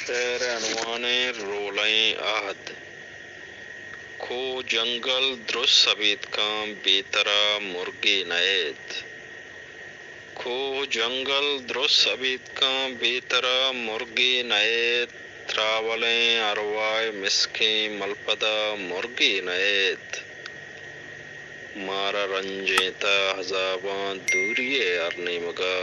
خیر عنوان رولیں عہد کو جنگل درست سبید کام بیترا مرگی نیت کو جنگل درست سبید کام بیترا مرگی نیت تراولیں اروائے مسکیں ملپدا مرگی نیت مارا رنجیں تا حزاباں دوریے ارنی مگا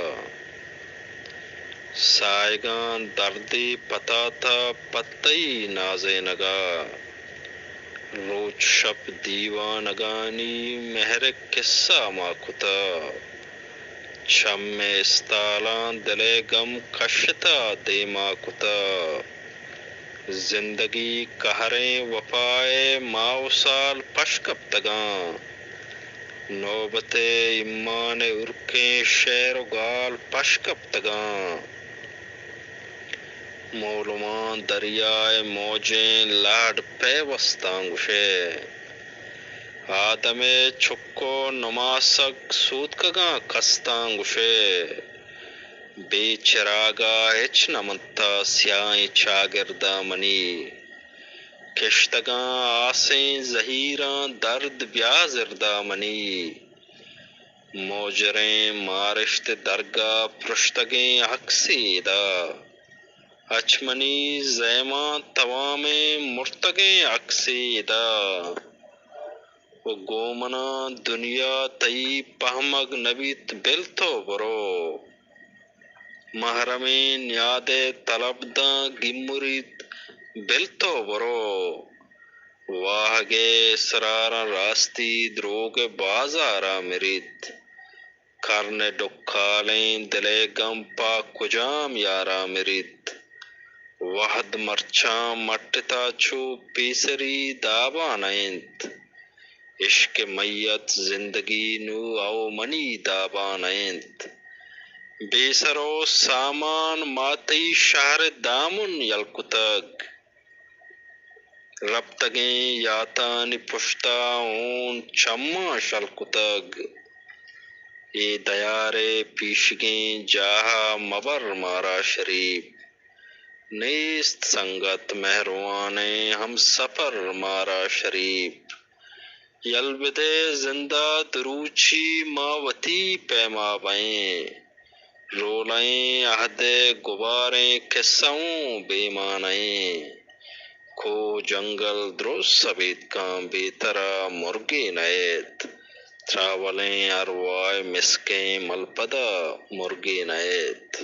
سائگان دردی پتا تھا پتئی نازے نگا روچ شب دیوانگانی مہرک قصہ ما کتا چم استالان دلے غم کشتا دیما کتا زندگی قہریں وفائے ماو سال پشکب تگاں نوبت ایمان ارکیں شیر و گال پشکب تگاں مولمان دریائے موجیں لاڈ پیوستاں گشے آدم چھکو نماسک سود کگاں کستاں گشے بے چراغا ہچ نمتا سیائیں چاگردہ منی کشتگاں آسیں زہیراں درد بیازردہ منی موجریں مارشت درگاہ پرشتگیں حقسیدہ اچمنی زیماں توامیں مرتگیں عکسیدہ و گومنا دنیا تئی پہمگ نبیت بلتو برو محرمیں نیاد طلبداں گمریت بلتو برو واہگے اسرارا راستی دروگ بازارا مریت کرن ڈکھالیں دلے گم پا کجام یارا مریت وحد مرچاں مٹتا چو پیسری دابانائنت عشق میت زندگی نو او منی دابانائنت بے سرو سامان ماتی شہر دامن یلکتگ ربتگیں یاتانی پشتا اون چماں شلکتگ اے دیارے پیشگیں جاہا مبر مارا شریف نیست سنگت مہروانے ہم سفر مارا شریف یلبدے زندہ دروچی ماوتی پیما بائیں رولائیں عہد گباریں قصوں بیمانائیں کو جنگل درست سبید کام بیترا مرگی نیت تراولیں اروائے مسکیں ملپدا مرگی نیت